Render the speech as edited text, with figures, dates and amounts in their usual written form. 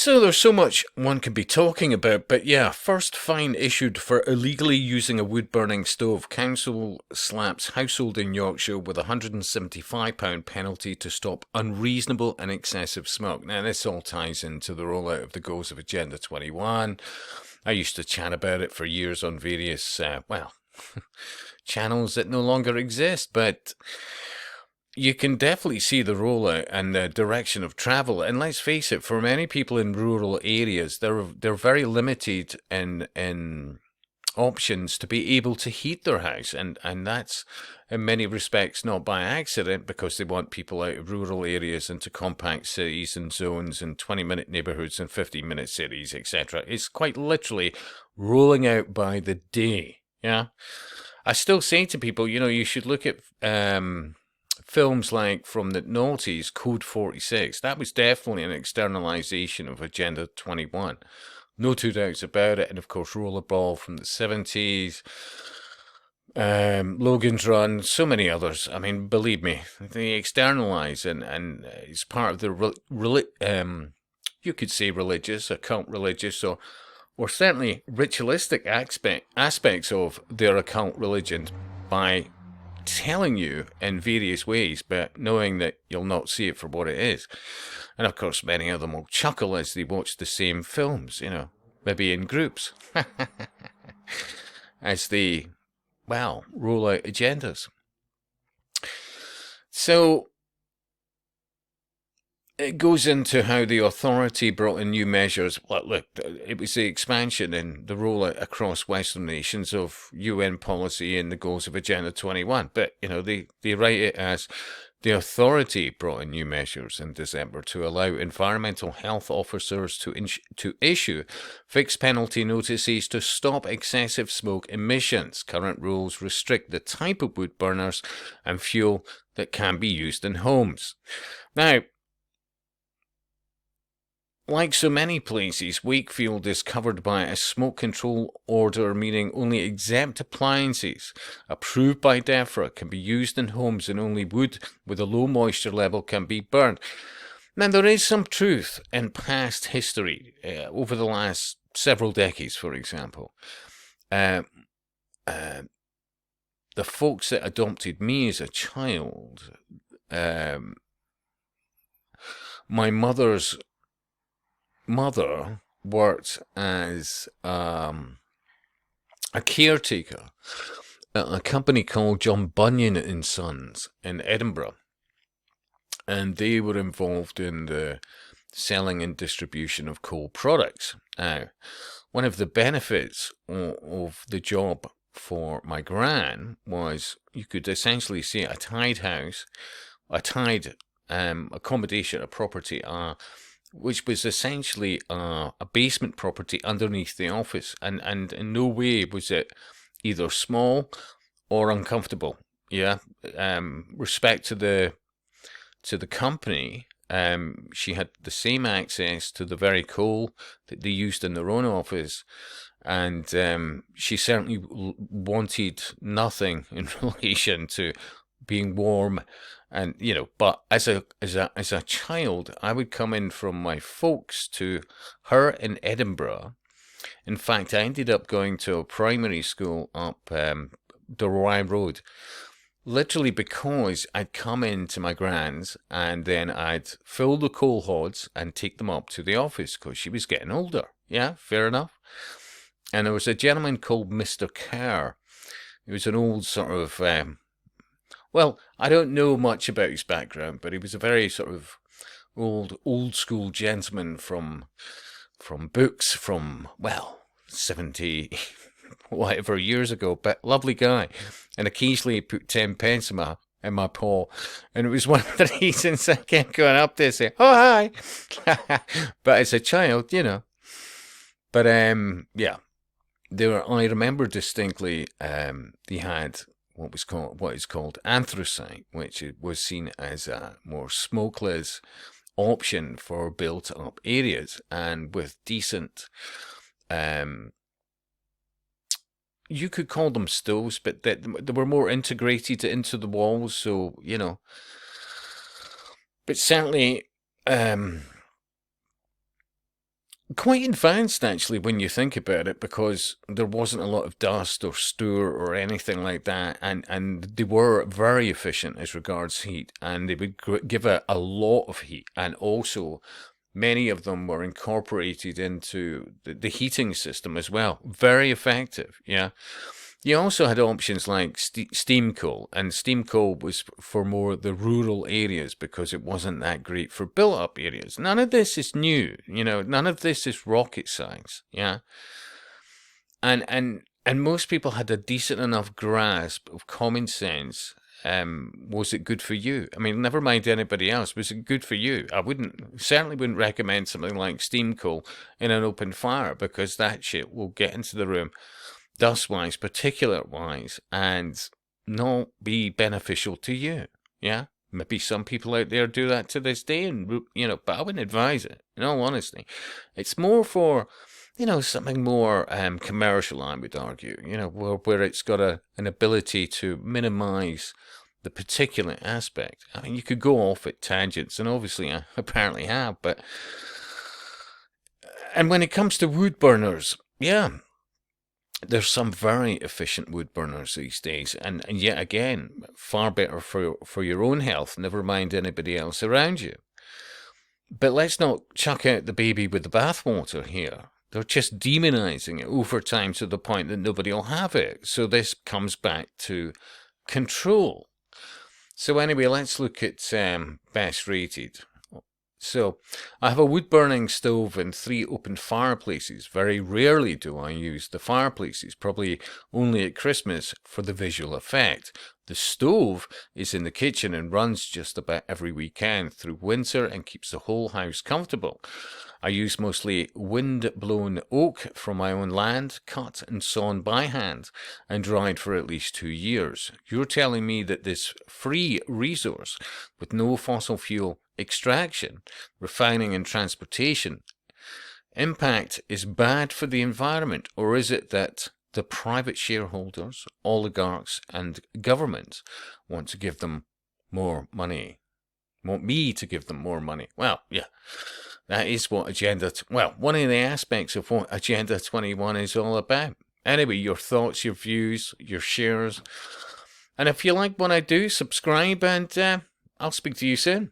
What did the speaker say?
So there's so much one could be talking about, but yeah, first fine issued for illegally using a wood-burning stove. Council slaps household in Yorkshire with a £175 penalty to stop unreasonable and excessive smoke. Now, this all ties into the rollout of the goals of Agenda 21. I used to chat about it for years on various, channels that no longer exist, but you can definitely see the rollout and the direction of travel. And let's face it, for many people in rural areas, they're very limited in options to be able to heat their house, and that's in many respects not by accident, because they want people out of rural areas into compact cities and zones and 20-minute neighborhoods and 15-minute cities, etc. It's quite literally rolling out by the day. Yeah, I still say to people, you should look at films like from the noughties, Code 46. That was definitely an externalization of Agenda 21. No two doubts about it. And of course, Rollerball from the 70s, Logan's Run, so many others. I mean, believe me, they externalize, and it's part of the, you could say religious, occult religious, or certainly ritualistic aspects of their occult religion by telling you in various ways, but knowing that you'll not see it for what it is. And of course, many of them will chuckle as they watch the same films, maybe in groups, as they, roll out agendas. So it goes into how the authority brought in new measures. Look, it was the expansion and the rollout across Western nations of UN policy and the goals of Agenda 21. But, they write it as the authority brought in new measures in December to allow environmental health officers to issue fixed penalty notices to stop excessive smoke emissions. Current rules restrict the type of wood burners and fuel that can be used in homes. Now, like so many places, Wakefield is covered by a smoke control order, meaning only exempt appliances approved by DEFRA can be used in homes, and only wood with a low moisture level can be burned. Now, there is some truth in past history, over the last several decades, for example. The folks that adopted me as a child, my mother's mother worked as a caretaker at a company called John Bunyan and Sons in Edinburgh, and they were involved in the selling and distribution of coal products. Now, one of the benefits of the job for my gran was you could essentially see a tied house, a tied accommodation, a property, which was essentially a basement property underneath the office, and in no way was it either small or uncomfortable. Yeah, respect to the company. She had the same access to the very coal that they used in their own office, and she certainly wanted nothing in relation to being warm. And but as a child, I would come in from my folks to her in Edinburgh. In fact, I ended up going to a primary school up the Rye Road, literally because I'd come into my gran's and then I'd fill the coal hods and take them up to the office because she was getting older. Yeah, fair enough. And there was a gentleman called Mr. Kerr. He was an old sort of I don't know much about his background, but he was a very sort of old school gentleman from books from 70 whatever years ago, but lovely guy. And occasionally he put 10 pence in my paw, and it was one of the reasons I kept going up there saying, "Oh, hi." But as a child, But I remember distinctly they had what is called anthracite, which was seen as a more smokeless option for built up areas, and with decent you could call them stoves, but they were more integrated into the walls, so but certainly Quite advanced, actually, when you think about it, because there wasn't a lot of dust or stour or anything like that, and they were very efficient as regards heat, and they would give a lot of heat, and also many of them were incorporated into the heating system as well. Very effective, yeah. You also had options like steam coal, and steam coal was for more the rural areas because it wasn't that great for built-up areas. None of this is new, none of this is rocket science, yeah. And most people had a decent enough grasp of common sense. Was it good for you? I mean, never mind anybody else. Was it good for you? I certainly wouldn't recommend something like steam coal in an open fire, because that shit will get into the room, dust-wise, particulate-wise, and not be beneficial to you. Yeah? Maybe some people out there do that to this day, and but I wouldn't advise it, in all honesty. It's more for, something more commercial, I would argue, where it's got an ability to minimize the particulate aspect. I mean, you could go off at tangents, and obviously I apparently have, but... And when it comes to wood burners, yeah, there's some very efficient wood burners these days, and yet again, far better for your own health, never mind anybody else around you. But let's not chuck out the baby with the bathwater here. They're just demonizing it over time to the point that nobody will have it. So this comes back to control. So anyway, let's look at best rated. So I have a wood-burning stove and 3 open fireplaces. Very rarely do I use the fireplaces, probably only at Christmas for the visual effect. The stove is in the kitchen and runs just about every weekend through winter and keeps the whole house comfortable. I use mostly wind-blown oak from my own land, cut and sawn by hand, and dried for at least 2 years. You're telling me that this free resource, with no fossil fuel extraction, refining and transportation impact, is bad for the environment? Or is it that the private shareholders, oligarchs and governments want to give them more money? Want me to give them more money? Well, yeah, that is what one of the aspects of what Agenda 21 is all about. Anyway, your thoughts, your views, your shares. And if you like what I do, subscribe, and I'll speak to you soon.